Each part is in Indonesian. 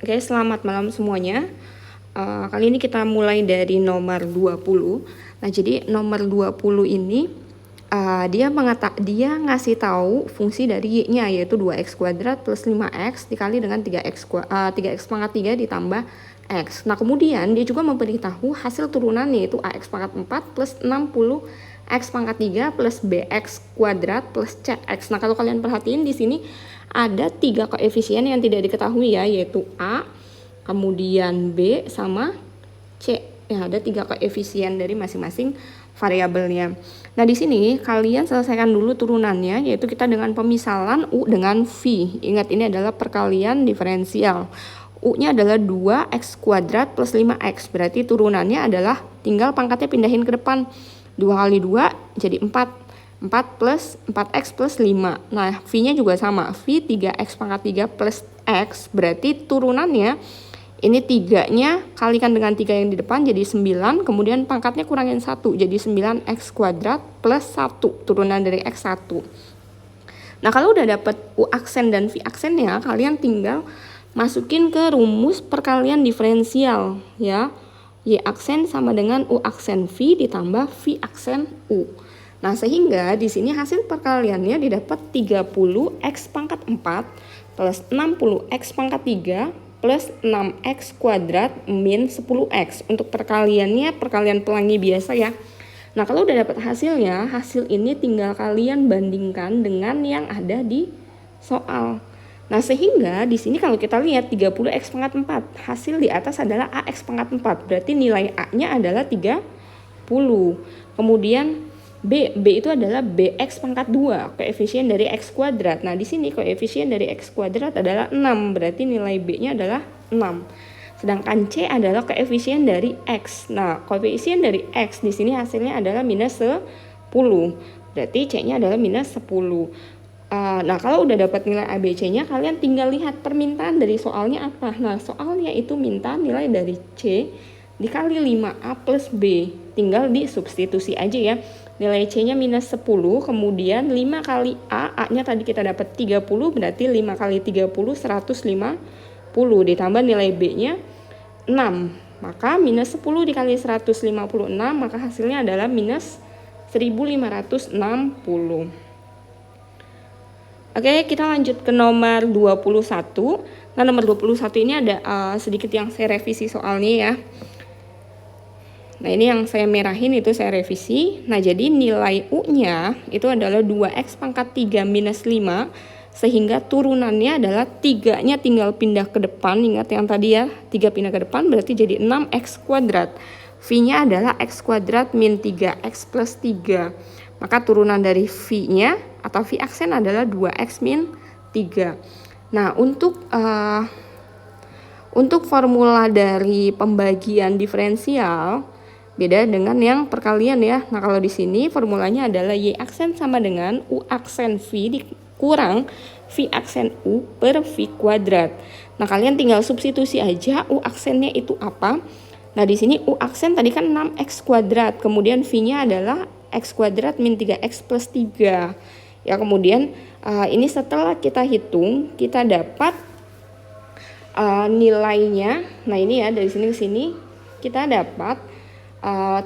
Oke, selamat malam semuanya. Kali ini kita mulai dari nomor 20. Nah, jadi nomor 20 ini dia ngasih tahu fungsi dari y-nya, yaitu 2x kuadrat plus 5x dikali dengan 3x pangkat 3 ditambah x. Nah, kemudian dia juga memberitahu hasil turunan, yaitu ax pangkat 4 plus 60 x pangkat 3 plus bx kuadrat plus cx. Nah, kalau kalian perhatiin di sini ada 3 koefisien yang tidak diketahui ya, yaitu A, kemudian B, sama C. Ya, ada 3 koefisien dari masing-masing variabelnya. Nah, di sini kalian selesaikan dulu turunannya, yaitu kita dengan pemisalan U dengan V. Ingat, ini adalah perkalian diferensial. U-nya adalah 2x kuadrat plus 5x. Berarti turunannya adalah tinggal pangkatnya pindahin ke depan. 2 kali 2 jadi 4. 4 plus 4x plus 5. Nah, V-nya juga sama. V 3x pangkat 3 plus x. Berarti turunannya ini 3-nya kalikan dengan 3 yang di depan jadi 9. Kemudian pangkatnya kurangin 1. Jadi 9x kuadrat plus 1. Turunan dari x 1. Nah, kalau udah dapat U aksen dan V aksennya, kalian tinggal masukin ke rumus perkalian diferensial. Ya, Y aksen sama dengan U aksen V ditambah V aksen U. Nah, sehingga di sini hasil perkaliannya didapat 30x pangkat 4 plus 60x pangkat 3 plus 6x kuadrat min 10x. Untuk perkaliannya perkalian pelangi biasa ya. Nah, kalau udah dapat hasilnya, hasil ini tinggal kalian bandingkan dengan yang ada di soal. Nah, sehingga di sini kalau kita lihat 30x pangkat 4, hasil di atas adalah ax pangkat 4. Berarti nilai A-nya adalah 30. Kemudian B itu adalah bx pangkat 2, koefisien dari x kuadrat. Nah, di sini koefisien dari x kuadrat adalah 6, berarti nilai B-nya adalah 6. Sedangkan C adalah koefisien dari x. Nah, koefisien dari x di sini hasilnya adalah minus 10. Berarti C-nya adalah minus 10. Nah, kalau udah dapat nilai ABC-nya, kalian tinggal lihat permintaan dari soalnya apa. Nah, soalnya itu minta nilai dari C dikali 5A plus B. Tinggal disubstitusi aja ya. Nilai C-nya minus 10, kemudian 5 kali A, A-nya tadi kita dapat 30, berarti 5 kali 30, 150, ditambah nilai B-nya 6. Maka minus 10 dikali 156, maka hasilnya adalah minus 1560. Oke, kita lanjut ke nomor 21. Nah, nomor 21 ini ada sedikit yang saya revisi soalnya ya. Nah, ini yang saya merahin itu saya revisi. Nah, jadi nilai U-nya itu adalah 2x pangkat 3 minus 5. Sehingga turunannya adalah 3-nya tinggal pindah ke depan. Ingat yang tadi ya, 3 pindah ke depan berarti jadi 6x kuadrat. V-nya adalah x kuadrat min 3x plus 3. Maka turunan dari V-nya atau V aksen adalah 2x min 3. Nah, untuk formula dari pembagian diferensial beda dengan yang perkalian ya. Nah, kalau di sini formulanya adalah Y aksen sama dengan U aksen V dikurang V aksen U per V kuadrat. Nah, kalian tinggal substitusi aja U aksennya itu apa. Nah, di sini U aksen tadi kan 6x kuadrat, kemudian V-nya adalah x kuadrat min 3x plus 3. Ya, kemudian ini setelah kita hitung, kita dapat nilainya. Nah, ini ya, dari sini ke sini kita dapat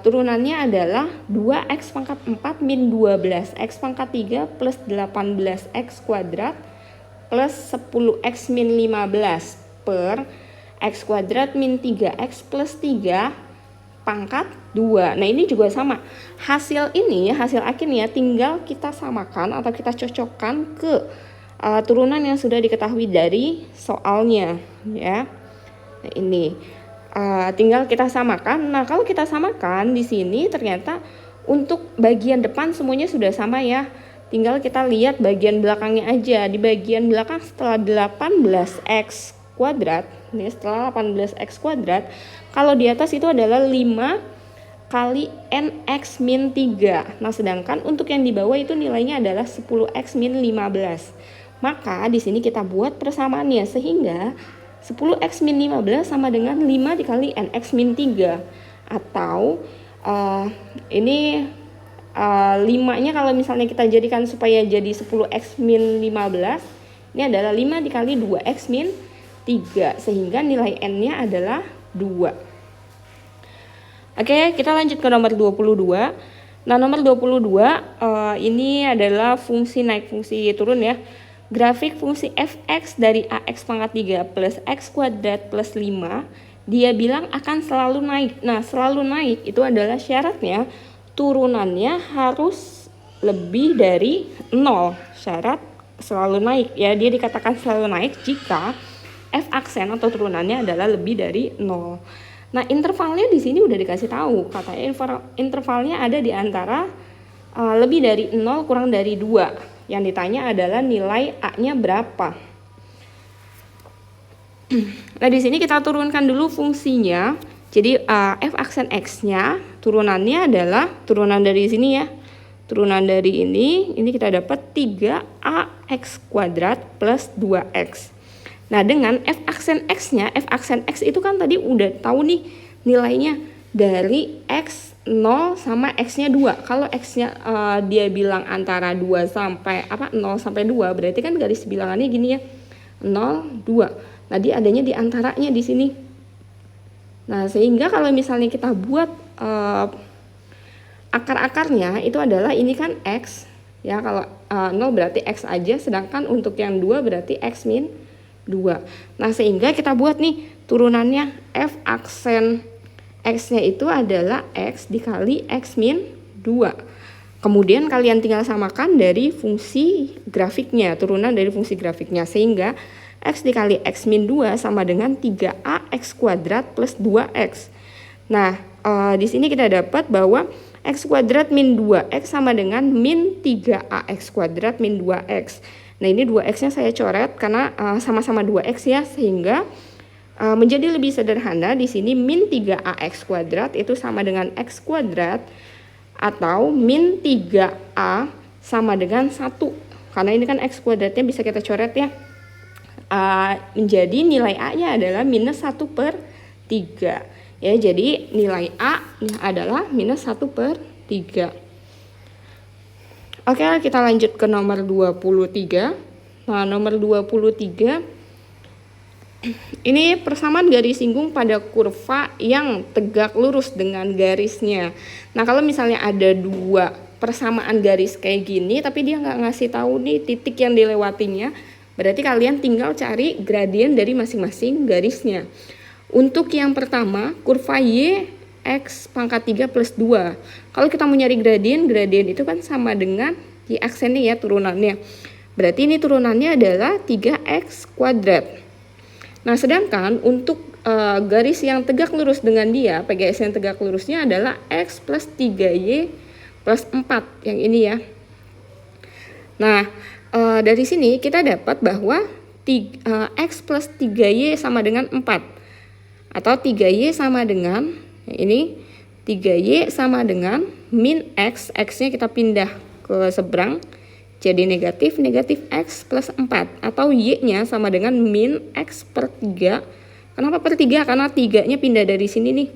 turunannya adalah 2x pangkat 4 min 12x pangkat 3 plus 18x kuadrat plus 10x min 15 per x kuadrat min 3x plus 3 pangkat 2. Nah, ini juga sama. Hasil akhirnya tinggal kita samakan atau kita cocokkan ke turunan yang sudah diketahui dari soalnya ya. Nah, ini tinggal kita samakan. Nah, kalau kita samakan di sini ternyata untuk bagian depan semuanya sudah sama ya. Tinggal kita lihat bagian belakangnya aja. Di bagian belakang setelah 18x kuadrat, nih setelah 18x kuadrat, kalau di atas itu adalah 5 kali nx min 3. Nah, sedangkan untuk yang di bawah itu nilainya adalah 10x min 15. Maka di sini kita buat persamaannya sehingga 10x min 15 sama dengan 5 dikali nx min 3. Atau ini 5-nya kalau misalnya kita jadikan supaya jadi 10x min 15, ini adalah 5 dikali 2x min 3, sehingga nilai n-nya adalah 2. Oke, kita lanjut ke nomor 22. Nah, nomor 22 ini adalah fungsi naik fungsi turun ya. Grafik fungsi fx dari ax pangkat 3 plus x kuadrat plus 5, dia bilang akan selalu naik. Nah, selalu naik itu adalah syaratnya turunannya harus lebih dari 0. Syarat selalu naik ya, dia dikatakan selalu naik jika f aksen atau turunannya adalah lebih dari 0. Nah, intervalnya di sini udah dikasih tahu, katanya intervalnya ada di antara lebih dari 0 kurang dari 2. Yang ditanya adalah nilai a-nya berapa. Nah, di sini kita turunkan dulu fungsinya. Jadi f aksen x-nya turunannya adalah turunan dari sini ya. Turunan dari ini kita dapat 3ax kuadrat plus 2x. Nah, dengan f aksen x-nya, f aksen x itu kan tadi udah tahu nih nilainya dari x 0 sama x-nya 2. Kalau x-nya dia bilang antara 2 sampai 0 sampai 2, berarti kan garis bilangannya gini ya. 0 2. Nah, dia adanya di antaranya di sini. Nah, sehingga kalau misalnya kita buat akar-akarnya itu adalah ini kan x ya, kalau 0 berarti x aja, sedangkan untuk yang 2 berarti x min 2. Nah, sehingga kita buat nih turunannya f aksen x-nya itu adalah x dikali x min 2. Kemudian kalian tinggal samakan dari fungsi grafiknya, turunan dari fungsi grafiknya, sehingga x dikali x min 2 sama dengan 3ax kuadrat plus 2x. Nah, di sini kita dapat bahwa x kuadrat min 2x sama dengan min 3ax kuadrat min 2x. Nah, ini 2x-nya saya coret karena sama-sama 2x ya, sehingga menjadi lebih sederhana. Di sini min 3ax kuadrat itu sama dengan x kuadrat, atau min 3a sama dengan 1. Karena ini kan x kuadratnya bisa kita coret ya. Menjadi nilai a-nya adalah minus 1/3. Ya, jadi nilai A adalah minus 1/3. Oke, kita lanjut ke nomor 23. Nah, nomor 23 ini persamaan garis singgung pada kurva yang tegak lurus dengan garisnya. Nah, kalau misalnya ada dua persamaan garis kayak gini, tapi dia nggak ngasih tahu nih titik yang dilewatinya, berarti kalian tinggal cari gradien dari masing-masing garisnya. Untuk yang pertama, kurva y x pangkat 3 plus 2. Kalau kita mau nyari gradien itu kan sama dengan y aksennya ya, turunannya. Berarti ini turunannya adalah 3x kuadrat. Nah, sedangkan untuk garis yang tegak lurus dengan dia, PGS yang tegak lurusnya adalah x plus 3y plus 4, yang ini ya. Nah, dari sini kita dapat bahwa x plus 3y sama dengan 4. Atau 3y sama dengan, ini 3y sama dengan min x, x-nya kita pindah ke seberang, jadi negatif x plus 4. Atau y-nya sama dengan min x per 3. Kenapa per 3? Karena 3-nya pindah dari sini nih.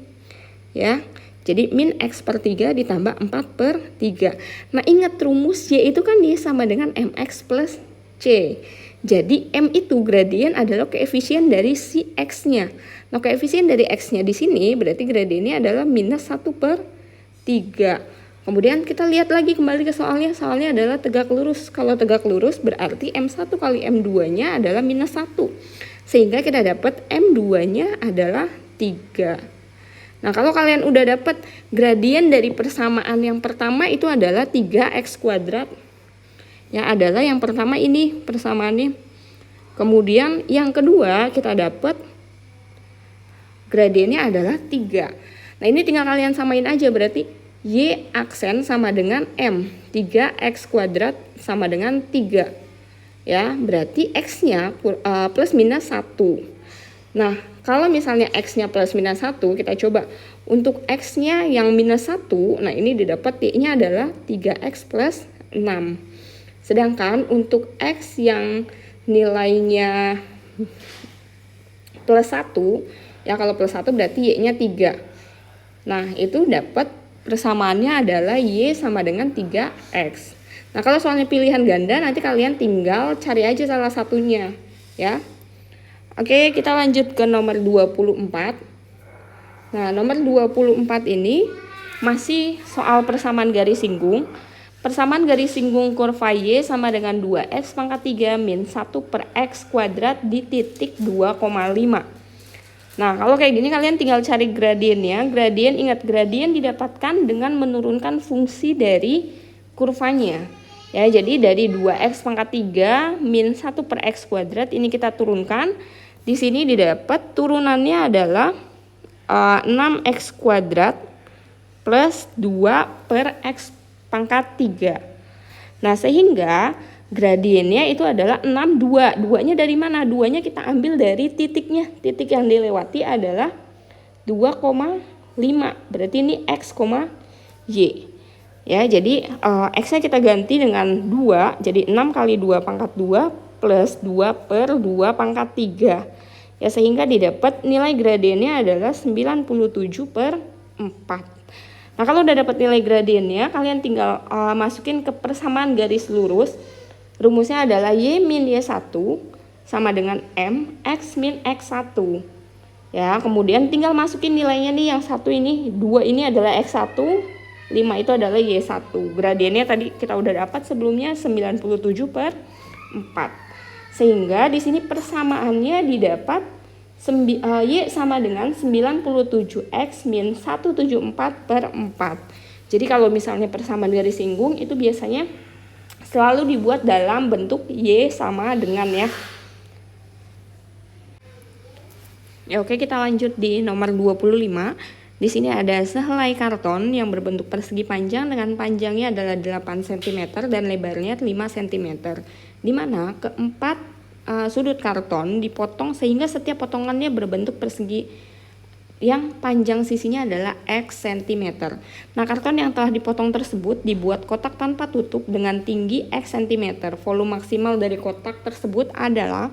Ya, jadi min x per 3 ditambah 4/3. Nah, ingat rumus y itu kan dia sama dengan mx plus c. Jadi M itu gradien adalah koefisien dari si X-nya. Nah, koefisien dari X-nya di sini berarti gradiennya adalah minus 1/3. Kemudian kita lihat lagi kembali ke soalnya. Soalnya adalah tegak lurus. Kalau tegak lurus berarti M1 kali M2-nya adalah minus 1. Sehingga kita dapat M2-nya adalah 3. Nah, kalau kalian udah dapat gradien dari persamaan yang pertama itu adalah 3x kuadrat. Yang adalah yang pertama ini persamaannya. Kemudian yang kedua kita dapat gradiennya adalah 3. Nah, ini tinggal kalian samain aja, berarti y aksen sama dengan m. 3x kuadrat sama dengan 3. Ya, berarti x-nya plus minus 1. Nah, kalau misalnya x-nya plus minus 1, kita coba. Untuk x-nya yang minus 1, nah ini didapat y-nya adalah 3x plus 6. Sedangkan untuk x yang nilainya plus 1, ya kalau plus 1 berarti y-nya 3. Nah, itu dapat persamaannya adalah y sama dengan 3x. Nah, kalau soalnya pilihan ganda nanti kalian tinggal cari aja salah satunya, ya. Oke, kita lanjut ke nomor 24. Nah, nomor 24 ini masih soal persamaan garis singgung. Persamaan garis singgung kurva Y sama dengan 2x pangkat 3 min 1 per x kuadrat di titik 2,5. Nah, kalau kayak gini kalian tinggal cari gradiennya. Gradien, ingat gradien didapatkan dengan menurunkan fungsi dari kurvanya. Ya, jadi dari 2x pangkat 3 min 1 per x kuadrat ini kita turunkan. Di sini didapat turunannya adalah 6x kuadrat plus 2 per x pangkat 3. Nah, sehingga gradiennya itu adalah 6, 2. 2-nya dari mana? 2-nya kita ambil dari titiknya. Titik yang dilewati adalah 2,5. Berarti ini x, y. Ya, jadi x-nya kita ganti dengan 2. Jadi 6 kali 2 pangkat 2 plus 2 per 2 pangkat 3. Ya, sehingga didapat nilai gradiennya adalah 97 per 4. Nah, kalau udah dapat nilai gradiennya, kalian tinggal masukin ke persamaan garis lurus. Rumusnya adalah Y min Y1 sama dengan M X min X1. Ya, kemudian tinggal masukin nilainya nih, yang satu ini, 2 ini adalah X1, 5 itu adalah Y1. Gradiennya tadi kita udah dapat sebelumnya 97 per 4. Sehingga di sini persamaannya didapat Y sama dengan 97x min 174 per 4. Jadi kalau misalnya persamaan garis singgung itu biasanya selalu dibuat dalam bentuk Y sama dengan ya. Ya, oke, kita lanjut di nomor 25. Di sini ada sehelai karton yang berbentuk persegi panjang dengan panjangnya adalah 8 cm dan lebarnya 5 cm. Di mana keempat sudut karton dipotong sehingga setiap potongannya berbentuk persegi yang panjang sisinya adalah X cm. Nah, karton yang telah dipotong tersebut dibuat kotak tanpa tutup dengan tinggi X cm. Volume maksimal dari kotak tersebut adalah,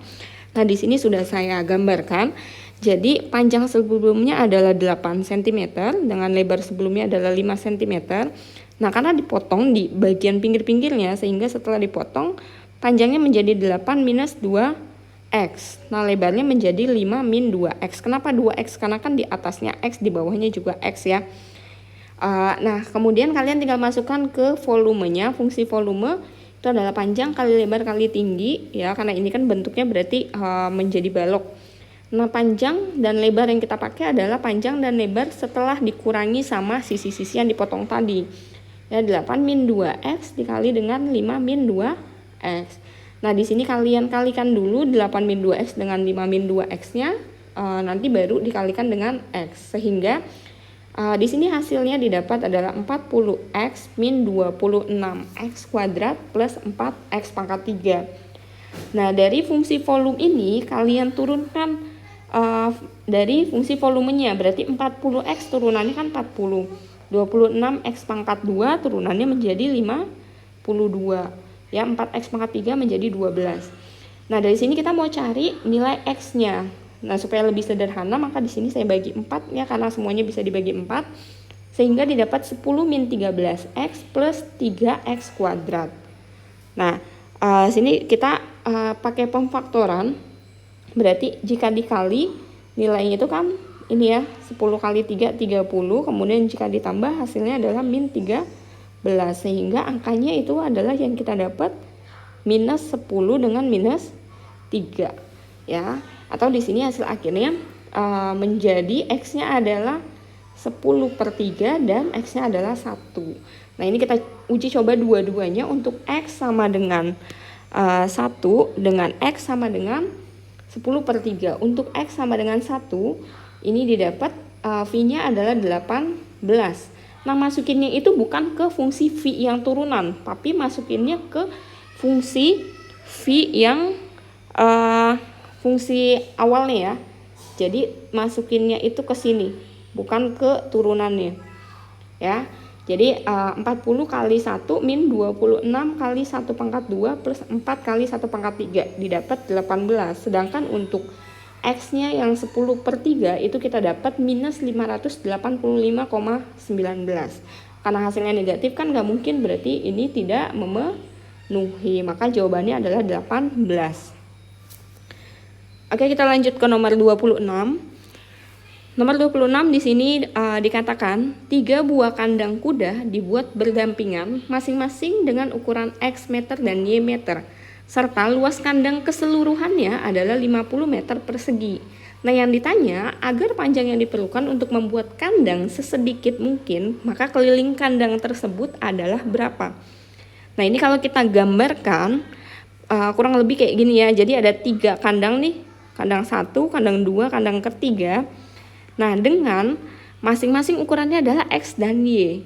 nah di sini sudah saya gambarkan. Jadi panjang sebelumnya adalah 8 cm dengan lebar sebelumnya adalah 5 cm. Nah, karena dipotong di bagian pinggir-pinggirnya sehingga setelah dipotong panjangnya menjadi 8 minus 2x. Nah, lebarnya menjadi 5 min 2x. Kenapa 2x? Karena kan di atasnya x, di bawahnya juga x ya. Nah, kemudian kalian tinggal masukkan ke volumenya. Fungsi volume itu adalah panjang kali lebar kali tinggi ya, karena ini kan bentuknya berarti menjadi balok. Nah, panjang dan lebar yang kita pakai adalah panjang dan lebar setelah dikurangi sama sisi-sisi yang dipotong tadi. Ya, 8 min 2x dikali dengan 5 min 2x. Nah, di sini kalian kalikan dulu 8 min 2x dengan 5 min 2x-nya, nanti baru dikalikan dengan x. Sehingga di sini hasilnya didapat adalah 40x min 26x kuadrat plus 4x pangkat 3. Nah, dari fungsi volume ini kalian turunkan dari fungsi volumenya, berarti 40x turunannya kan 40. 26x pangkat 2 turunannya menjadi 52. Ya, 4x pangkat 3 menjadi 12. Nah, dari sini kita mau cari nilai x-nya. Nah, supaya lebih sederhana maka di sini saya bagi 4 ya, karena semuanya bisa dibagi 4. Sehingga didapat 10 min 13x plus 3x kuadrat. Nah, sini kita pakai pemfaktoran. Berarti jika dikali nilainya itu kan ini ya, 10 kali 3 30, kemudian jika ditambah hasilnya adalah min 13, sehingga angkanya itu adalah yang kita dapat minus 10 dengan minus 3 ya. Atau di sini hasil akhirnya menjadi x-nya adalah 10 per 3 dan x-nya adalah 1. Nah, ini kita uji coba dua-duanya untuk x sama dengan 1 dengan x sama dengan 10 per 3. Untuk x sama dengan 1 ini didapat V-nya adalah 18. Nah, masukinnya itu bukan ke fungsi V yang turunan, tapi masukinnya ke fungsi V yang fungsi awalnya ya. Jadi masukinnya itu ke sini, bukan ke turunannya ya. Jadi 40 kali 1 min 26 kali 1 pangkat 2 plus 4 kali 1 pangkat 3 didapat 18. Sedangkan untuk x-nya yang 10 per 3 itu kita dapat minus 585,19. Karena hasilnya negatif kan nggak mungkin, berarti ini tidak memenuhi. Maka jawabannya adalah 18. Oke, kita lanjut ke nomor 26. Nomor 26 di sini dikatakan 3 buah kandang kuda dibuat berdampingan masing-masing dengan ukuran X meter dan Y meter, serta luas kandang keseluruhannya adalah 50 meter persegi. Nah, yang ditanya, agar panjang yang diperlukan untuk membuat kandang sesedikit mungkin, maka keliling kandang tersebut adalah berapa? Nah, ini kalau kita gambarkan kurang lebih kayak gini ya. Jadi ada 3 kandang nih, kandang 1, kandang 2, kandang ketiga. Nah, dengan masing-masing ukurannya adalah X dan Y.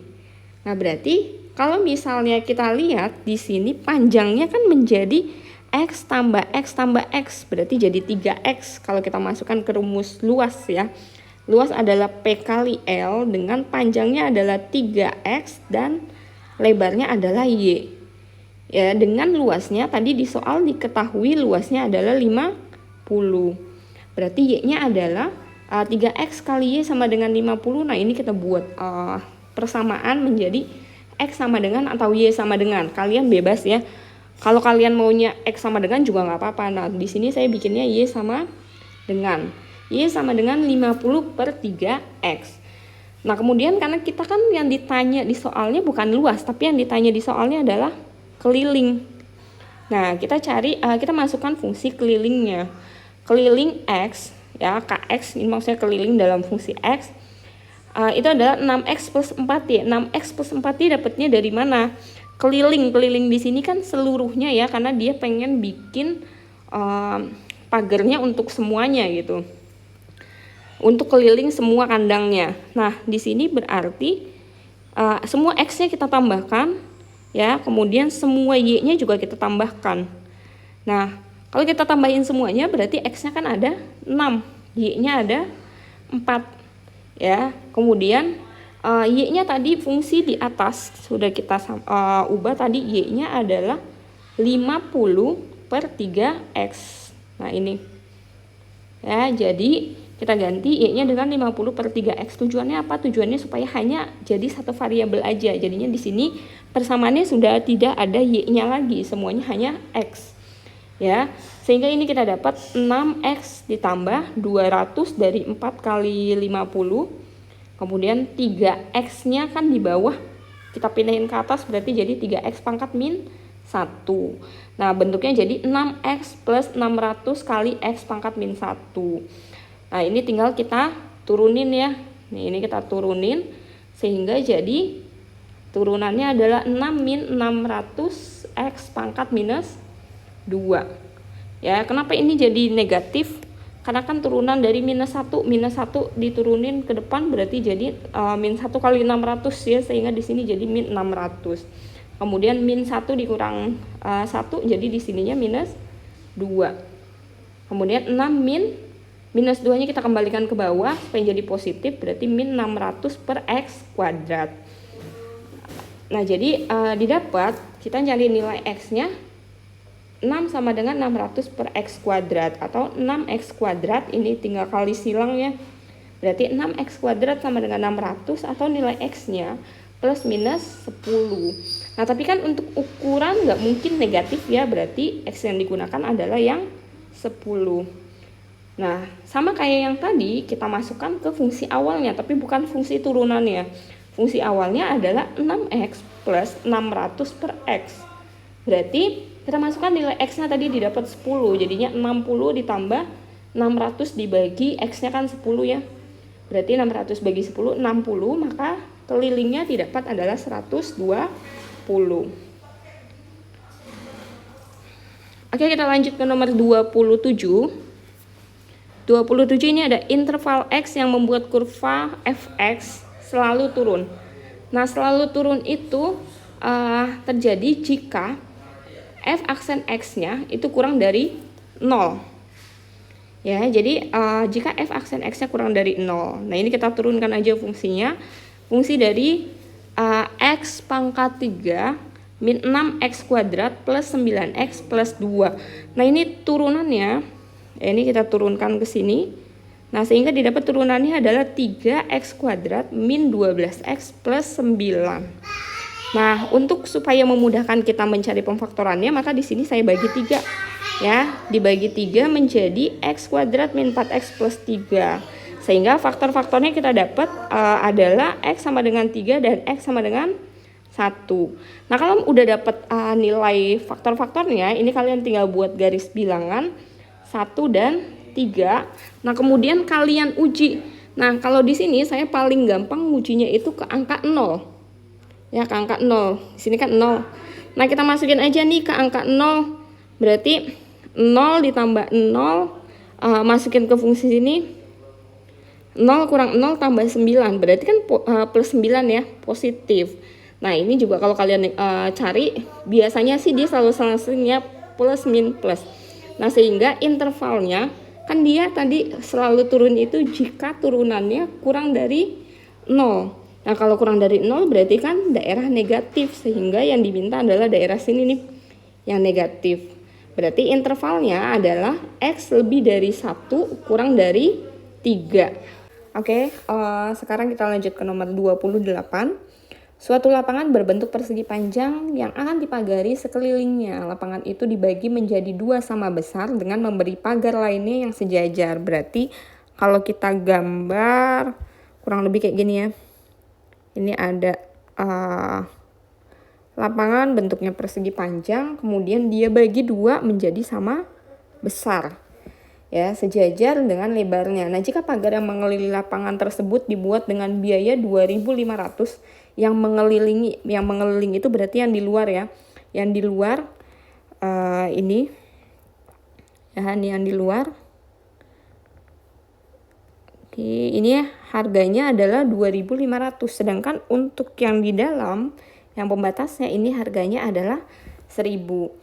Nah, berarti kalau misalnya kita lihat di sini panjangnya kan menjadi X tambah X tambah X, berarti jadi 3X kalau kita masukkan ke rumus luas ya. Luas adalah P kali L dengan panjangnya adalah 3X dan lebarnya adalah Y. Ya, dengan luasnya tadi di soal diketahui luasnya adalah 50. Berarti Y-nya adalah 3X kali Y sama dengan 50. Nah, ini kita buat persamaan menjadi X sama dengan atau Y sama dengan. Kalian bebas ya. Kalau kalian maunya X sama dengan juga nggak apa-apa. Nah, di sini saya bikinnya Y sama dengan. Y sama dengan 50 per 3X. Nah, kemudian karena kita kan yang ditanya di soalnya bukan luas, tapi yang ditanya di soalnya adalah keliling. Nah, kita masukkan fungsi kelilingnya. Keliling X ya, KX ini maksudnya keliling dalam fungsi X, itu adalah 6X plus 4Y. 6X plus 4Y dapatnya dari mana? Keliling di sini kan seluruhnya ya, karena dia pengen bikin pagarnya untuk semuanya gitu, untuk keliling semua kandangnya. Nah, di sini berarti semua X-nya kita tambahkan ya, kemudian semua Y-nya juga kita tambahkan. Nah, kalau kita tambahin semuanya berarti X-nya kan ada 6, Y-nya ada 4 ya. Kemudian Y-nya tadi fungsi di atas sudah kita ubah tadi, Y-nya adalah 50 per 3X. Nah, ini ya, jadi kita ganti Y-nya dengan 50 per 3X. Tujuannya apa? Tujuannya supaya hanya jadi satu variabel aja. Jadinya di sini persamaannya sudah tidak ada Y-nya lagi, semuanya hanya X. Ya, sehingga ini kita dapat 6X ditambah 200 dari 4 kali 50. Kemudian 3X-nya kan di bawah, kita pindahin ke atas berarti jadi 3X pangkat min 1. Nah, bentuknya jadi 6X plus 600 kali X pangkat min 1. Nah, ini tinggal kita turunin ya. Nih, ini kita turunin sehingga jadi turunannya adalah 6 min 600 X pangkat minus 2. Ya, kenapa ini jadi negatif? Karena kan turunan dari minus 1 diturunin ke depan berarti jadi min 1 kali 600 ya, sehingga di sini jadi min 600. Kemudian min 1 dikurang 1 jadi di sininya minus 2. Kemudian 6 minus 2 nya kita kembalikan ke bawah supaya jadi positif, berarti min 600 per X kuadrat. Nah, jadi didapat kita cari nilai X nya 6 sama dengan 600 per X kuadrat atau 6X kuadrat, ini tinggal kali silang ya. Berarti 6X kuadrat sama dengan 600 atau nilai X nya plus minus 10. Nah, tapi kan untuk ukuran nggak mungkin negatif ya, berarti X yang digunakan adalah yang 10. Nah, sama kayak yang tadi kita masukkan ke fungsi awalnya, tapi bukan fungsi turunannya. Fungsi awalnya adalah 6X plus 600 per X. Berarti kita masukkan nilai X-nya tadi didapat 10, jadinya 60 ditambah 600 dibagi X-nya kan 10 ya. Berarti 600 bagi 10, 60, maka kelilingnya didapat adalah 120. Oke, kita lanjut ke nomor 27. 27 ini ada interval X yang membuat kurva fx selalu turun. Nah, selalu turun itu terjadi jika f aksen X-nya itu kurang dari 0. Ya, jadi jika f aksen X-nya kurang dari 0. Nah, ini kita turunkan aja fungsinya. Fungsi dari X pangkat 3 min 6X kuadrat plus 9X plus 2. Nah, ini turunannya, ini kita turunkan ke sini. Nah, sehingga didapat turunannya adalah 3X kuadrat min 12X plus 9. Nah, untuk supaya memudahkan kita mencari pemfaktorannya, maka di sini saya bagi 3. ya, dibagi 3 menjadi X kuadrat min 4X plus 3. Sehingga faktor-faktornya kita dapat adalah X sama dengan 3 dan X sama dengan 1. Nah, kalau udah dapat nilai faktor-faktornya, ini kalian tinggal buat garis bilangan 1 dan 3. Nah, kemudian kalian uji. Nah, kalau di sini saya paling gampang ujinya itu ke angka 0. Ya, ke angka 0. Di sini kan 0. Nah, kita masukin aja nih ke angka 0. Berarti 0 ditambah 0, masukin ke fungsi sini. 0 kurang 0 tambah 9, berarti kan plus 9 ya, positif. Nah, ini juga kalau kalian cari, biasanya sih dia selalu selesainya plus min plus. Nah, sehingga intervalnya, kan dia tadi selalu turun itu jika turunannya kurang dari 0. Nah, kalau kurang dari 0 berarti kan daerah negatif, sehingga yang diminta adalah daerah sini nih, yang negatif. Berarti intervalnya adalah X lebih dari 1 kurang dari 3. Oke, sekarang kita lanjut ke nomor 28. Suatu lapangan berbentuk persegi panjang yang akan dipagari sekelilingnya. Lapangan itu dibagi menjadi 2 sama besar dengan memberi pagar lainnya yang sejajar. Berarti kalau kita gambar kurang lebih kayak gini ya. Ini ada lapangan bentuknya persegi panjang, kemudian dia bagi 2 menjadi sama besar. Ya, sejajar dengan lebarnya. Nah, jika pagar yang mengelilingi lapangan tersebut dibuat dengan biaya 2.500, yang mengelilingi itu berarti yang di luar ya. Yang di luar ini ya, ini yang di luar. Oke, ini ya, harganya adalah 2.500, sedangkan untuk yang di dalam yang pembatasnya ini harganya adalah 1.000.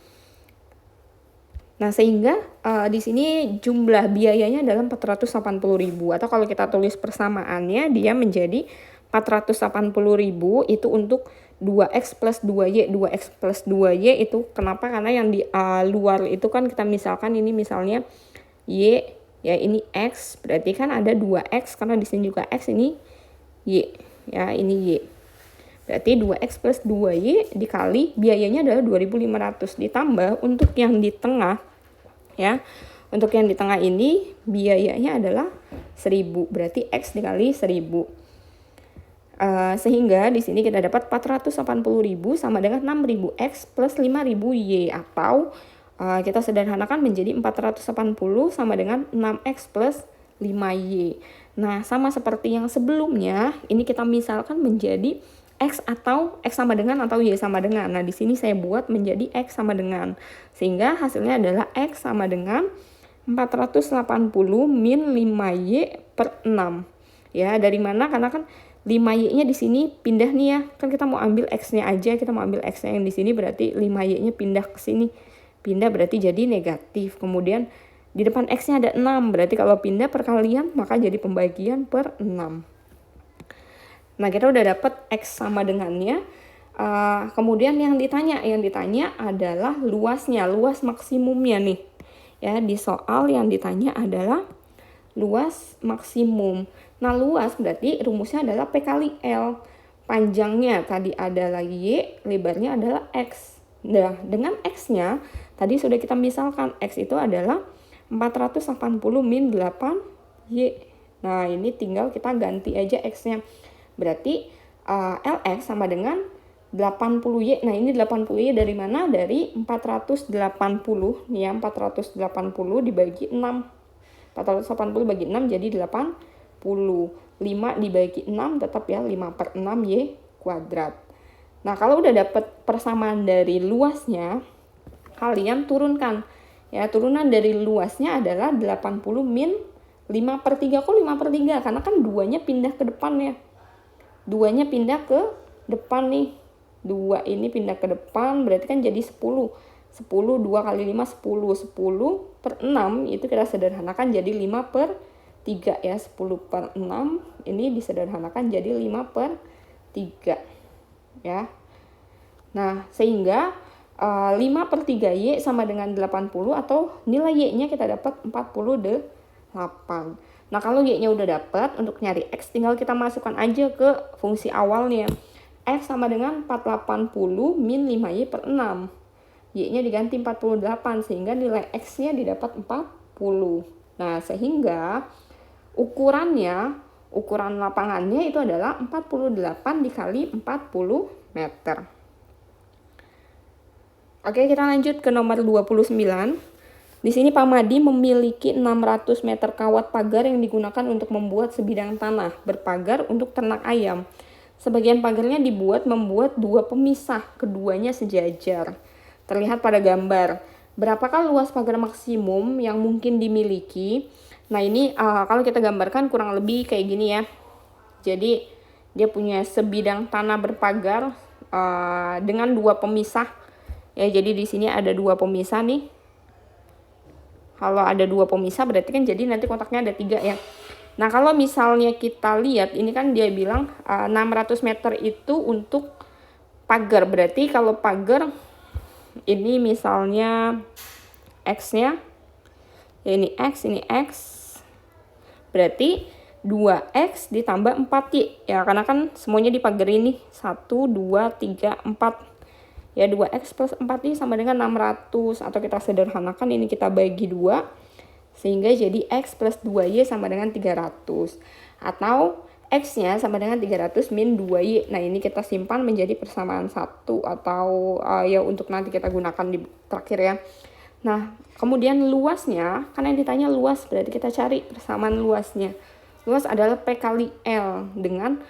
Nah, sehingga di sini jumlah biayanya adalah 480.000, atau kalau kita tulis persamaannya dia menjadi 480.000 itu untuk 2X plus 2Y. 2X plus 2Y itu kenapa? Karena yang di luar itu kan kita misalkan ini misalnya Y, ya ini X, berarti kan ada 2X, karena di sini juga X, ini Y, ya ini Y. Berarti 2X plus 2Y dikali biayanya adalah 2.500, ditambah untuk yang di tengah ya. Untuk yang di tengah ini biayanya adalah 1.000, berarti X dikali 1.000. Sehingga di sini kita dapat 480.000 sama dengan 6.000 X plus 5.000 Y, atau kita sederhanakan menjadi 480 sama dengan 6X plus 5Y. Nah, sama seperti yang sebelumnya, ini kita misalkan menjadi X atau X sama dengan atau Y sama dengan. Nah, di sini saya buat menjadi X sama dengan. Sehingga hasilnya adalah X sama dengan 480 min 5Y per 6. Ya, dari mana? Karena kan 5Y-nya di sini pindah nih ya. Kan kita mau ambil X-nya aja, kita mau ambil X-nya yang di sini, berarti 5Y-nya pindah ke sini. Pindah berarti jadi negatif. Kemudian di depan X-nya ada 6, berarti kalau pindah perkalian maka jadi pembagian per 6. Nah, kita udah dapat X sama dengannya. Kemudian yang ditanya adalah luasnya, luas maksimumnya nih. Ya, di soal yang ditanya adalah luas maksimum. Nah, luas berarti rumusnya adalah P kali L. Panjangnya tadi adalah Y, lebarnya adalah X. Nah, dengan X-nya tadi sudah kita misalkan X itu adalah 480 min 8Y. Nah, ini tinggal kita ganti aja X-nya. Berarti LX sama dengan 80Y. Nah, ini 80Y dari mana? Dari 480. Nih ya, 480 dibagi 6. 480 bagi 6 jadi 80. 5 dibagi 6 tetap ya 5 per 6 Y kuadrat. Nah, kalau udah dapat persamaan dari luasnya, kalian turunkan. Ya, turunan dari luasnya adalah 80 min 5 per 3. Kok 5 per 3? Karena kan 2-nya pindah ke depan ya. 2-nya pindah ke depan nih. 2 ini pindah ke depan, berarti kan jadi 10. 10, 2 kali 5, 10. 10 per 6 itu kita sederhanakan jadi 5 per 3 ya. 10 per 6 ini disederhanakan jadi 5 per 3 ya. Nah, sehingga 5 per 3Y sama dengan 80, atau nilai Y-nya kita dapat 48. Nah, kalau Y-nya udah dapat, untuk nyari X tinggal kita masukkan aja ke fungsi awalnya. X sama dengan 480 min 5Y per 6. Y-nya diganti 48 sehingga nilai X-nya didapat 40. Nah, sehingga ukuran lapangannya itu adalah 48 dikali 40 meter. Oke, kita lanjut ke nomor 29. Di sini Pak Madi memiliki 600 meter kawat pagar yang digunakan untuk membuat sebidang tanah berpagar untuk ternak ayam. Sebagian pagarnya membuat dua pemisah, keduanya sejajar. Terlihat pada gambar. Berapakah luas pagar maksimum yang mungkin dimiliki? Nah, ini kalau kita gambarkan kurang lebih kayak gini ya. Jadi dia punya sebidang tanah berpagar dengan dua pemisah. Ya, jadi di sini ada dua pemisah nih. Kalau ada dua pemisah berarti kan jadi nanti kotaknya ada 3 ya. Nah, kalau misalnya kita lihat ini kan dia bilang 600 meter itu untuk pagar. Berarti kalau pagar ini misalnya X-nya ya ini X. Berarti 2X ditambah 4Y. Ya, karena kan semuanya di pagar ini. 1, 2, 3, 4. Ya, 2X plus 4Y sama dengan 600. Atau kita sederhanakan ini kita bagi 2. Sehingga jadi X plus 2Y sama dengan 300. Atau X-nya sama dengan 300 min 2Y. Nah, ini kita simpan menjadi persamaan 1 atau ya untuk nanti kita gunakan di terakhir ya. Nah, kemudian luasnya, karena yang ditanya luas berarti kita cari persamaan luasnya. Luas adalah P kali L dengan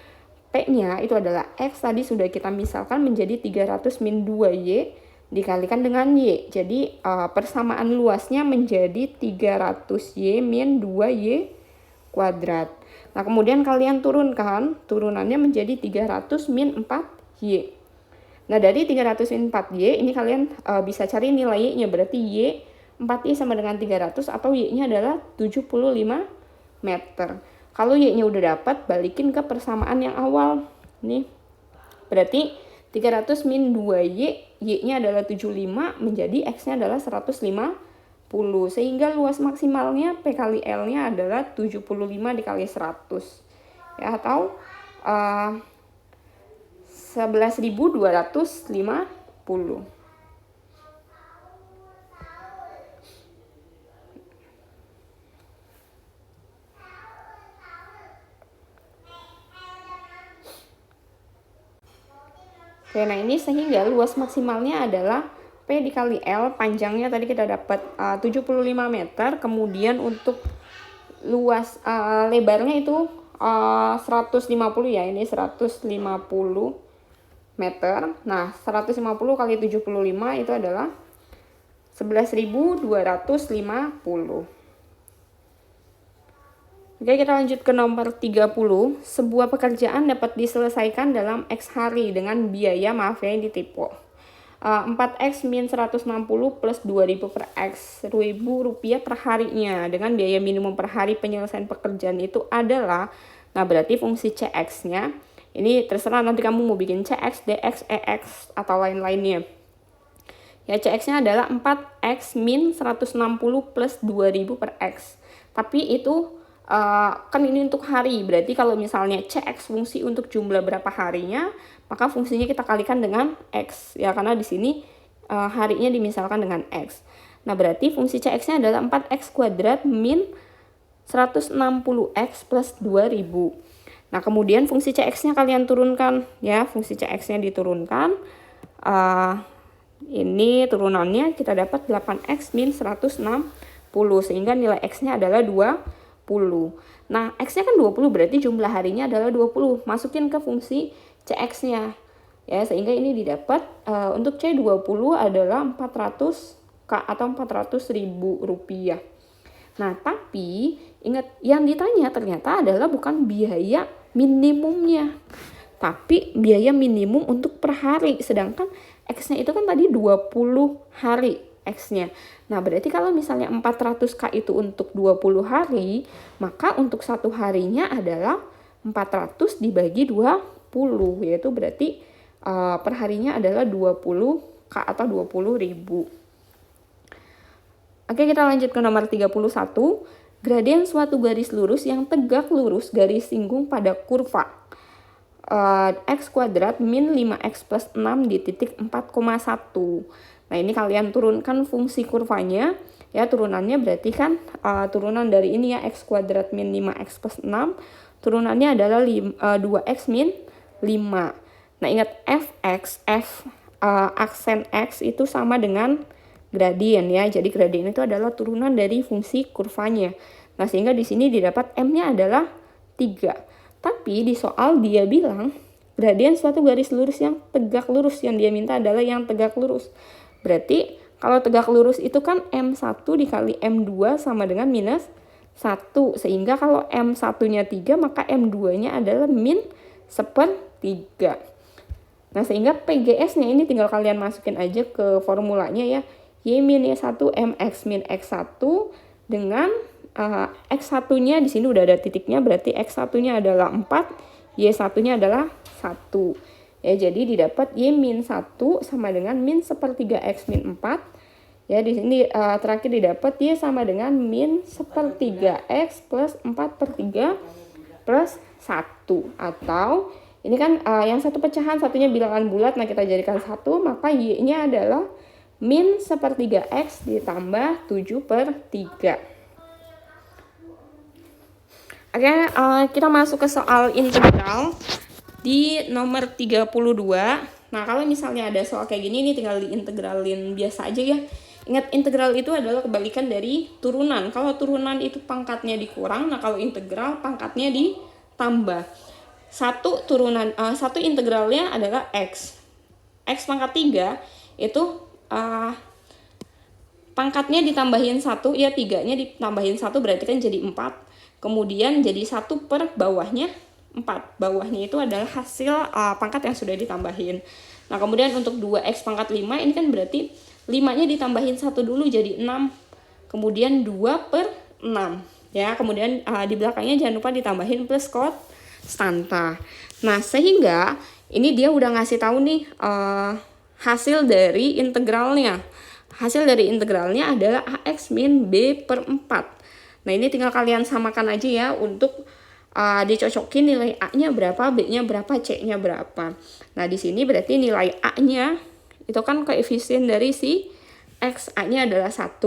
P-nya itu adalah X tadi sudah kita misalkan menjadi 300 min 2Y dikalikan dengan Y. Jadi persamaan luasnya menjadi 300Y min 2Y kuadrat. Nah, kemudian kalian turunkan, turunannya menjadi 300 min 4Y. Nah, dari 300 min 4Y, ini kalian bisa cari nilai Y-nya, berarti Y 4Y sama dengan 300 atau Y-nya adalah 75 meter. Kalau Y-nya udah dapat, balikin ke persamaan yang awal. Nih, berarti 300 min 2Y, Y-nya adalah 75, menjadi X-nya adalah 150. Sehingga luas maksimalnya P kali L-nya adalah 75 dikali 100. Ya, atau 11.250. Oke, nah ini sehingga luas maksimalnya adalah P dikali L, panjangnya tadi kita dapat 75 meter, kemudian untuk luas lebarnya itu 150 ya, ini 150 meter. Nah, 150 kali 75 itu adalah 11.250. Oke, kita lanjut ke nomor 30. Sebuah pekerjaan dapat diselesaikan dalam X hari dengan biaya, maaf ya ini tipe 4X min 160 plus 2.000 per X, Rp1.000 per harinya dengan biaya minimum per hari penyelesaian pekerjaan itu adalah, nah berarti fungsi CX-nya, ini terserah nanti kamu mau bikin CX, DX, EX, atau lain-lainnya. Ya, CX-nya adalah 4X min 160 plus 2.000 per X. Tapi itu kan ini untuk hari, berarti kalau misalnya CX fungsi untuk jumlah berapa harinya, maka fungsinya kita kalikan dengan X ya, karena di sini harinya dimisalkan dengan X. Nah, berarti fungsi CX-nya adalah 4X kuadrat min 160X plus 2.000. Nah, kemudian fungsi CX-nya kalian turunkan ya, fungsi CX-nya diturunkan. Ini turunannya kita dapat 8X min 160 sehingga nilai X-nya adalah 20. Nah, X-nya kan 20, berarti jumlah harinya adalah 20. Masukin ke fungsi CX-nya. Ya, sehingga ini didapat untuk C20 adalah 400K atau 400.000 rupiah. Nah, tapi ingat yang ditanya ternyata adalah bukan biaya minimumnya, tapi biaya minimum untuk per hari. Sedangkan X-nya itu kan tadi 20 hari X-nya. Nah, berarti kalau misalnya 400K itu untuk 20 hari, maka untuk satu harinya adalah 400 dibagi 20, yaitu berarti per harinya adalah 20K atau 20.000. Oke, kita lanjut ke nomor 31. Gradien suatu garis lurus yang tegak lurus garis singgung pada kurva X kuadrat min 5X plus 6 di titik 4,1. Nah ini kalian turunkan fungsi kurvanya, ya turunannya berarti kan turunan dari ini ya, x kuadrat min 5x plus 6, turunannya adalah 2x min 5. Nah ingat fx, aksen x itu sama dengan gradien ya, jadi gradien itu adalah turunan dari fungsi kurvanya. Nah sehingga di sini didapat m-nya adalah 3. Tapi di soal dia bilang gradien suatu garis lurus yang tegak lurus, yang dia minta adalah yang tegak lurus. Berarti kalau tegak lurus itu kan M1 dikali M2 sama dengan minus 1. Sehingga kalau M1-nya 3 maka M2-nya adalah min 1/3. Nah sehingga PGS-nya ini tinggal kalian masukin aja ke formulanya ya. Y min Y1 MX min X1 dengan X1-nya di sini udah ada titiknya, berarti X1-nya adalah 4, Y1-nya adalah 1. Ya, jadi didapat Y min 1 sama dengan min 1/3 X min 4. Ya, di sini terakhir didapat Y sama dengan min 1/3 X plus 4/3 plus 1. Atau ini kan yang satu pecahan, satunya bilangan bulat, nah kita jadikan 1, maka Y-nya adalah min 1/3 X ditambah 7/3. Oke, kita masuk ke soal integral di nomor 32. Nah, kalau misalnya ada soal kayak gini, ini tinggal diintegralin biasa aja ya. Ingat, integral itu adalah kebalikan dari turunan. Kalau turunan itu pangkatnya dikurang, nah kalau integral pangkatnya ditambah. Satu integralnya adalah X. X pangkat 3 itu pangkatnya ditambahin 1, ya 3-nya ditambahin 1 berarti kan jadi 4. Kemudian jadi 1 per bawahnya 4. Bawahnya itu adalah hasil pangkat yang sudah ditambahin. Nah kemudian untuk 2x pangkat 5 ini kan berarti 5-nya ditambahin 1 dulu jadi 6. Kemudian 2/6. Ya, kemudian di belakangnya jangan lupa ditambahin plus konstanta. Nah sehingga ini dia udah ngasih tahu nih hasil dari integralnya. Hasil dari integralnya adalah ax min b/4. Nah ini tinggal kalian samakan aja ya untuk dicocokin nilai A-nya berapa, B-nya berapa, C-nya berapa. Nah di sini berarti nilai A-nya itu kan koefisien dari si X, A-nya adalah 1,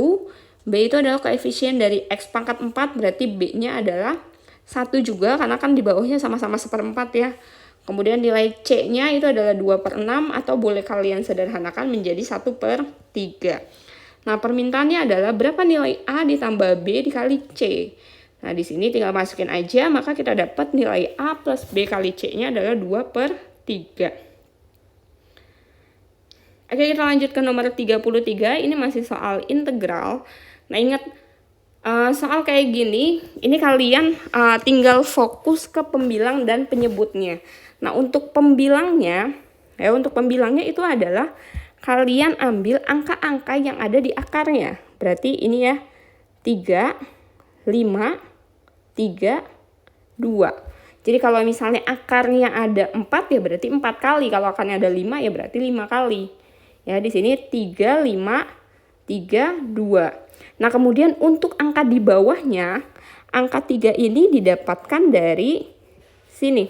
B itu adalah koefisien dari X pangkat 4, berarti B-nya adalah 1 juga karena kan di bawahnya sama-sama 1/4 ya. Kemudian nilai C-nya itu adalah 2/6 atau boleh kalian sederhanakan menjadi 1/3. Nah, permintaannya adalah berapa nilai A ditambah B dikali C. Nah, di sini tinggal masukin aja, maka kita dapat nilai A plus B kali C-nya adalah 2/3. Oke, kita lanjut ke nomor 33. Ini masih soal integral. Nah, ingat soal kayak gini, ini kalian tinggal fokus ke pembilang dan penyebutnya. Nah, untuk pembilangnya itu adalah kalian ambil angka-angka yang ada di akarnya. Berarti ini ya 3, 5, 3, 2. Jadi kalau misalnya akarnya ada 4 ya berarti 4 kali. Kalau akarnya ada 5 ya berarti 5 kali. Ya di sini 3, 5, 3, 2. Nah kemudian untuk angka di bawahnya, angka 3 ini didapatkan dari sini.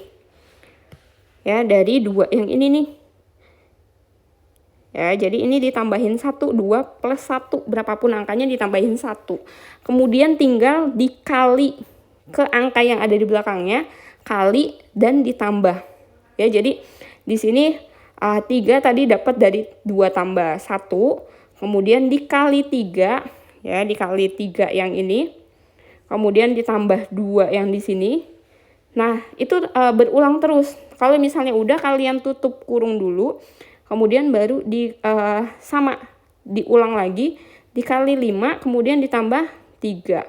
Ya dari 2 yang ini nih. Ya, jadi ini ditambahin 1, 2 plus 1, berapapun angkanya ditambahin 1. Kemudian tinggal dikali ke angka yang ada di belakangnya, kali dan ditambah. Ya, jadi di sini 3 tadi dapat dari 2 tambah 1, kemudian dikali 3, ya, dikali 3 yang ini. Kemudian ditambah 2 yang di sini. Nah, itu berulang terus. Kalau misalnya udah kalian tutup kurung dulu. Kemudian baru diulang lagi, dikali 5, kemudian ditambah 3.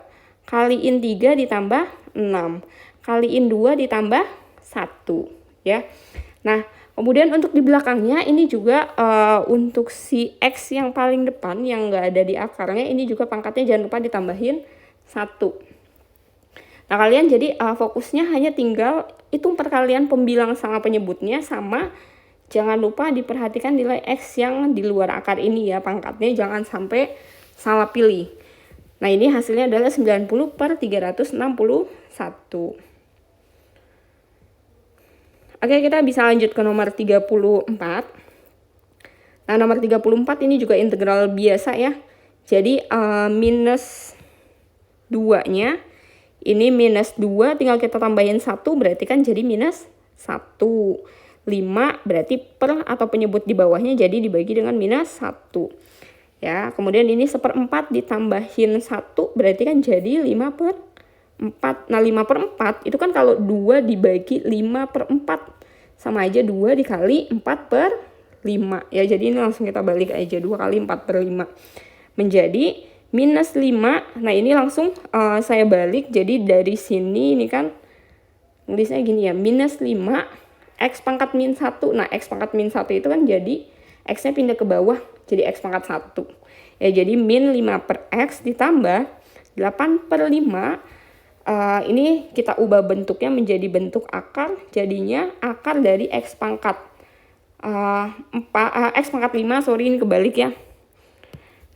Kaliin 3 ditambah 6. Kaliin 2 ditambah 1. Ya. Nah, kemudian untuk di belakangnya ini juga untuk si X yang paling depan yang nggak ada di akarnya, ini juga pangkatnya jangan lupa ditambahin 1. Nah, kalian jadi fokusnya hanya tinggal hitung perkalian pembilang sama penyebutnya sama. Jangan lupa diperhatikan nilai X yang di luar akar ini ya, pangkatnya jangan sampai salah pilih. Nah ini hasilnya adalah 90/361. Oke, kita bisa lanjut ke nomor 34. Nah, nomor 34 ini juga integral biasa ya. Jadi minus 2-nya, ini minus 2 tinggal kita tambahin 1 berarti kan jadi minus 1. 5 berarti per atau penyebut di bawahnya jadi dibagi dengan minus 1. Ya, kemudian ini 1/4 ditambahin 1 berarti kan jadi 5/4. Nah, 5/4 itu kan kalau 2 dibagi 5/4 sama aja 2 dikali 4/5. Ya, jadi ini langsung kita balik aja, 2 kali 4/5 menjadi minus 5. Nah, ini langsung saya balik, jadi dari sini ini kan tulisnya gini ya, minus 5 X pangkat min 1. Nah, X pangkat min 1 itu kan jadi X-nya pindah ke bawah, jadi X pangkat 1. Ya, jadi min 5 per X ditambah 8/5. Ini kita ubah bentuknya menjadi bentuk akar, jadinya akar dari X pangkat 5, sorry ini kebalik ya.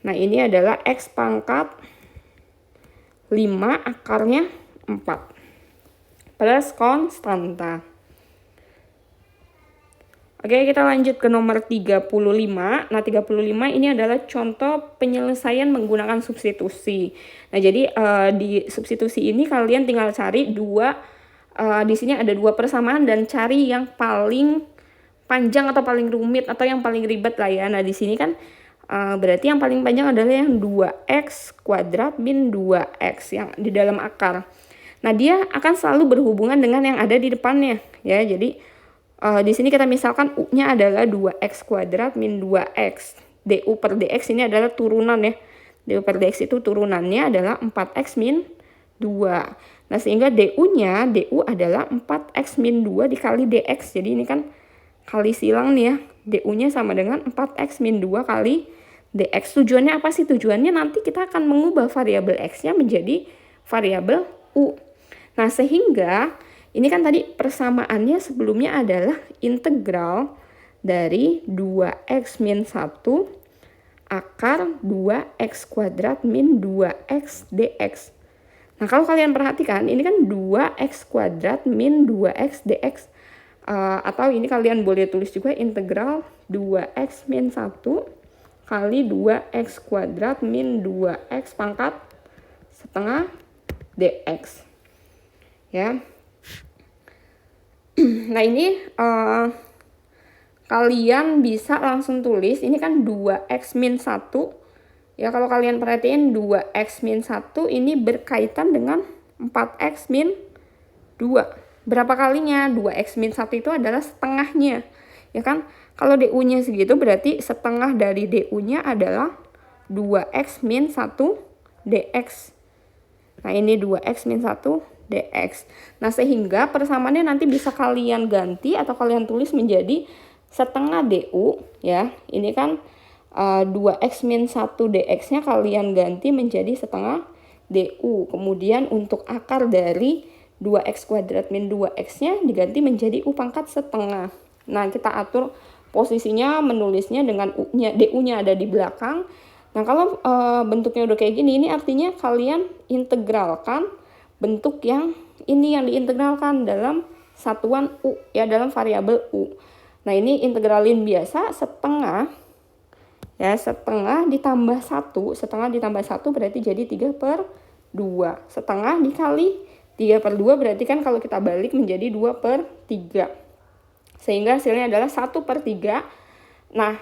Nah, ini adalah X pangkat 5 akarnya 4 plus konstanta. Oke, kita lanjut ke nomor 35. Nah, 35 ini adalah contoh penyelesaian menggunakan substitusi. Nah, jadi di substitusi ini kalian tinggal cari di sini ada 2 persamaan dan cari yang paling panjang atau paling rumit atau yang paling ribet lah ya. Nah, di sini kan berarti yang paling panjang adalah yang 2x kuadrat min 2x yang di dalam akar. Nah, dia akan selalu berhubungan dengan yang ada di depannya ya. Jadi di sini kita misalkan U-nya adalah 2x kuadrat min 2x. DU per dx ini adalah turunan ya. DU per dx itu turunannya adalah 4x min 2. Nah, sehingga DU-nya, DU adalah 4x min 2 dikali dx. Jadi ini kan kali silang nih ya. DU-nya sama dengan 4x min 2 kali dx. Tujuannya apa sih? Tujuannya nanti kita akan mengubah variabel x-nya menjadi variabel U. Nah, sehingga ini kan tadi persamaannya sebelumnya adalah integral dari 2x min 1 akar 2x kuadrat min 2x dx. Nah, kalau kalian perhatikan ini kan 2x kuadrat min 2x dx. Atau ini kalian boleh tulis juga integral 2x min 1 kali 2x kuadrat min 2x pangkat setengah dx. Ya. Nah, ini kalian bisa langsung tulis, ini kan 2x min 1. Ya, kalau kalian perhatiin 2x min 1 ini berkaitan dengan 4x min 2. Berapa kalinya? 2x min 1 itu adalah setengahnya. Ya kan? Kalau DU-nya segitu berarti setengah dari DU-nya adalah 2x min 1 dx. Nah, ini 2x min 1 dx. Nah, sehingga persamaannya nanti bisa kalian ganti atau kalian tulis menjadi setengah DU ya. Ini kan 2x min 1 dx-nya kalian ganti menjadi setengah DU. Kemudian untuk akar dari 2x kuadrat min 2x-nya diganti menjadi U pangkat setengah. Nah, kita atur posisinya menulisnya dengan U-nya, DU-nya ada di belakang. Nah, kalau bentuknya udah kayak gini, ini artinya kalian integralkan bentuk yang ini yang diintegralkan dalam satuan U ya, dalam variabel U. Nah, ini integralin biasa setengah ya, setengah ditambah 1, setengah ditambah 1 berarti jadi 3/2. Setengah dikali 3/2 berarti kan kalau kita balik menjadi 2/3. Sehingga hasilnya adalah 1/3. Nah,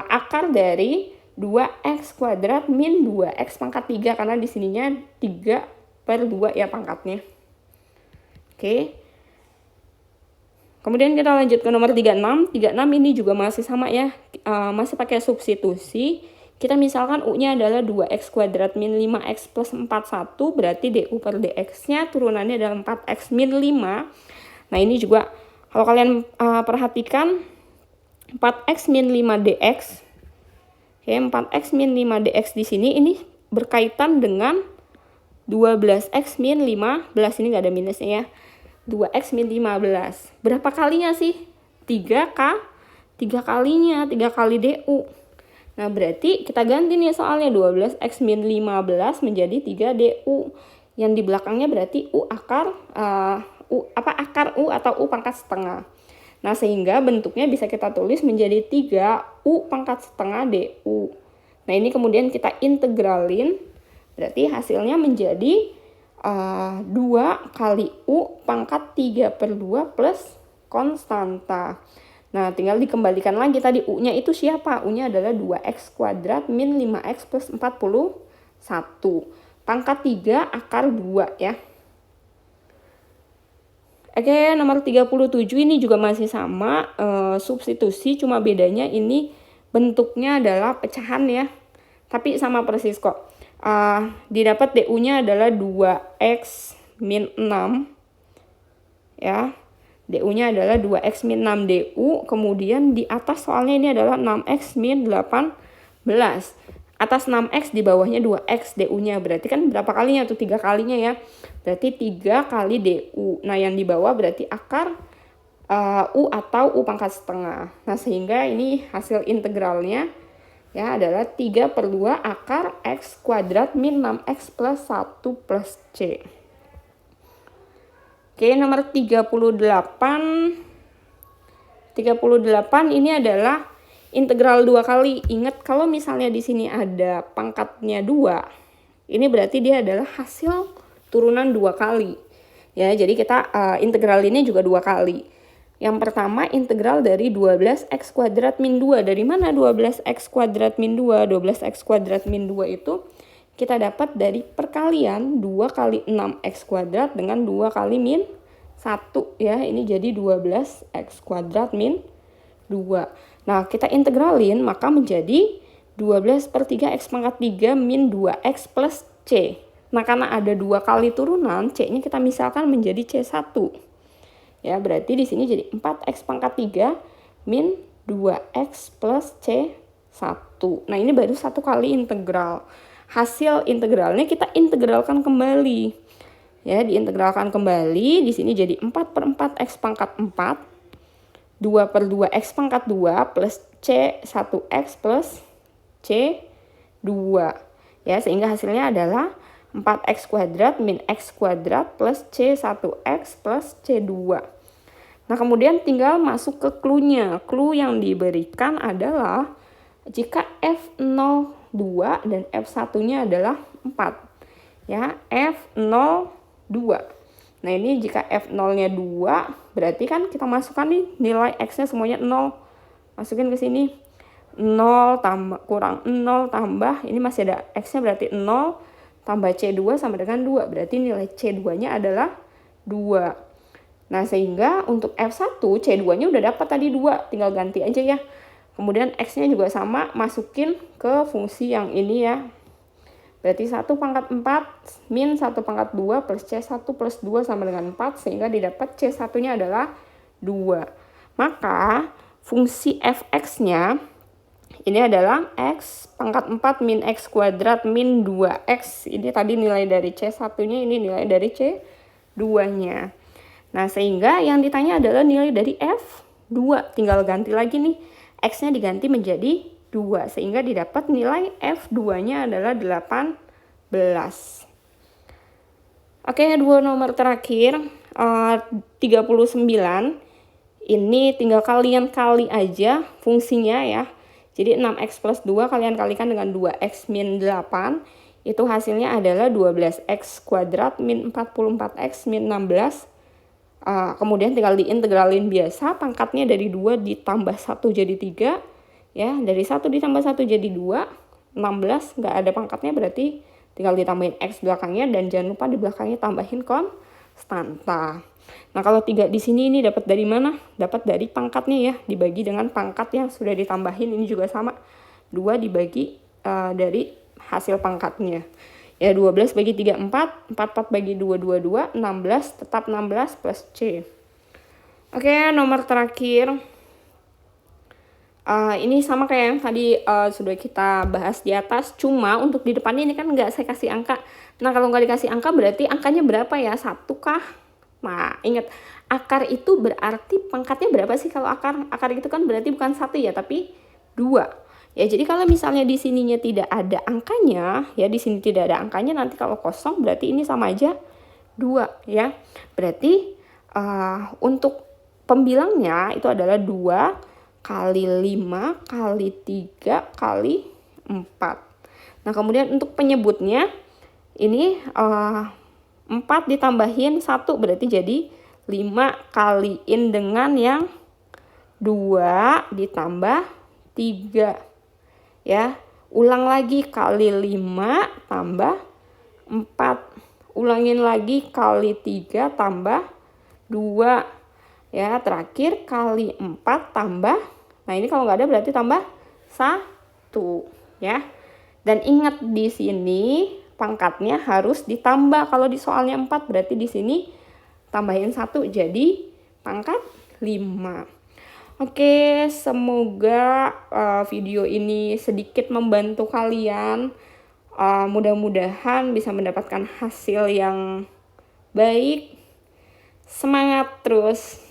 akar dari 2x kuadrat min 2x pangkat 3 karena di sininya 3/2 ya pangkatnya. Oke. Kemudian kita lanjut ke nomor 36. 36 ini juga masih sama ya. Masih pakai substitusi. Kita misalkan U-nya adalah 2x kuadrat min 5x plus 41. Berarti DU per dx-nya turunannya adalah 4x min 5. Nah, ini juga kalau kalian perhatikan 4x min 5 dx. Oke, 4x min 5 dx di sini ini berkaitan dengan 12x min 15, ini nggak ada minusnya ya. 2x min 15. Berapa kalinya sih? 3 kalinya, 3 kali DU. Nah, berarti kita ganti nih soalnya 12x min 15 menjadi 3 DU. Yang di belakangnya berarti U akar akar U atau U pangkat setengah. Nah, sehingga bentuknya bisa kita tulis menjadi 3U pangkat setengah DU. Nah, ini kemudian kita integralin, berarti hasilnya menjadi 2 kali U pangkat 3/2 plus konstanta. Nah, tinggal dikembalikan lagi tadi U-nya itu siapa? U-nya adalah 2x kuadrat min 5x plus 41. Pangkat 3 akar 2 ya. Oke, nomor 37 ini juga masih sama, substitusi, cuma bedanya ini bentuknya adalah pecahan ya. Tapi sama persis kok. Didapat DU-nya adalah 2x min 6. Ya. DU-nya adalah 2x min 6 DU, kemudian di atas soalnya ini adalah 6x min 18. Atas 6x, di bawahnya 2x DU-nya. Berarti kan berapa kalinya tuh? 3 kalinya ya. Berarti 3 kali DU. Nah, yang di bawah berarti akar U atau U pangkat setengah. Nah, sehingga ini hasil integralnya ya adalah 3/2 akar x kuadrat min 6x plus 1 plus C. Oke, nomor 38. 38 ini adalah integral 2 kali. Ingat kalau misalnya di sini ada pangkatnya 2, ini berarti dia adalah hasil turunan 2 kali. Ya, jadi kita integral ini juga 2 kali. Yang pertama integral dari 12x kuadrat min 2. Dari mana 12x kuadrat min 2? 12x kuadrat min 2 itu kita dapat dari perkalian 2 kali 6x kuadrat dengan 2 kali min 1 ya. Ini jadi 12x kuadrat min 2. Nah, kita integralin maka menjadi 12/3x pangkat 3 min 2x plus C. Nah, karena ada 2 kali turunan, C-nya kita misalkan menjadi C1. Ya, berarti di sini jadi 4x pangkat 3 min 2x plus C1. Nah, ini baru 1 kali integral. Hasil integralnya kita integralkan kembali. Ya, diintegralkan kembali. Di sini jadi 4/4x pangkat 4. 2/2x pangkat 2 plus C1x plus C2. Ya, sehingga hasilnya adalah 4x kuadrat min x kuadrat plus C1x plus C2. Nah, kemudian tinggal masuk ke clue-nya. Clue yang diberikan adalah jika F02 dan F1-nya adalah 4. Ya, F02. Nah, ini jika F0-nya 2, berarti kan kita masukkan nih nilai X-nya semuanya 0. Masukin ke sini. 0 tambah kurang 0 tambah, ini masih ada X-nya berarti 0 tambah C2 sama dengan 2. Berarti nilai C2-nya adalah 2. Nah, sehingga untuk F1, C2-nya udah dapat tadi 2. Tinggal ganti aja ya. Kemudian X-nya juga sama, masukin ke fungsi yang ini ya. Berarti 1/4 min 1/2 plus C1 plus 2 sama dengan 4. Sehingga didapat C1-nya adalah 2. Maka fungsi Fx-nya ini adalah X pangkat 4 min X kuadrat min 2X. Ini tadi nilai dari C1-nya, ini nilai dari C2-nya. Nah, sehingga yang ditanya adalah nilai dari F2. Tinggal ganti lagi nih. X-nya diganti menjadi 2. Sehingga didapat nilai F2-nya adalah 18. Oke, 2 nomor terakhir. 39. Ini tinggal kalian kali aja fungsinya ya. Jadi 6x plus 2 kalian kalikan dengan 2x min 8. Itu hasilnya adalah 12x kuadrat min 44x min 16. Kemudian tinggal diintegralin biasa. Pangkatnya dari 2 ditambah 1 jadi 3. Ya, dari 1 ditambah 1 jadi 2. 16 nggak ada pangkatnya, berarti tinggal ditambahin x belakangnya. Dan jangan lupa di belakangnya tambahin konstanta. Nah, kalau 3 di sini ini dapat dari mana? Dapat dari pangkatnya ya, dibagi dengan pangkat yang sudah ditambahin. Ini juga sama, 2 dibagi dari hasil pangkatnya. Ya, 12 bagi 3, 4. 4 bagi 2, 2. 16, tetap 16 plus C. Oke, nomor terakhir. Ini sama kayak yang tadi sudah kita bahas di atas. Cuma untuk di depannya ini kan nggak saya kasih angka. Nah, kalau nggak dikasih angka berarti angkanya berapa ya? 1 kah? Nah, ingat, akar itu berarti pangkatnya berapa sih kalau akar? Akar itu kan berarti bukan 1 ya, tapi 2. Ya, jadi kalau misalnya di sininya tidak ada angkanya, ya di sini tidak ada angkanya, nanti kalau kosong berarti ini sama aja 2 ya. Berarti untuk pembilangnya itu adalah 2 kali 5 kali 3 kali 4. Nah, kemudian untuk penyebutnya ini 4 ditambahin 1 berarti jadi 5 kaliin dengan yang 2 ditambah 3. Ya, ulang lagi kali 5 tambah 4. Ulangin lagi kali 3 tambah 2. Ya, terakhir kali 4 tambah, nah ini kalau nggak ada berarti tambah 1 ya. Dan ingat di sini pangkatnya harus ditambah. Kalau di soalnya 4 berarti di sini tambahin 1 jadi pangkat 5. Oke, semoga video ini sedikit membantu kalian. Mudah-mudahan bisa mendapatkan hasil yang baik. Semangat terus!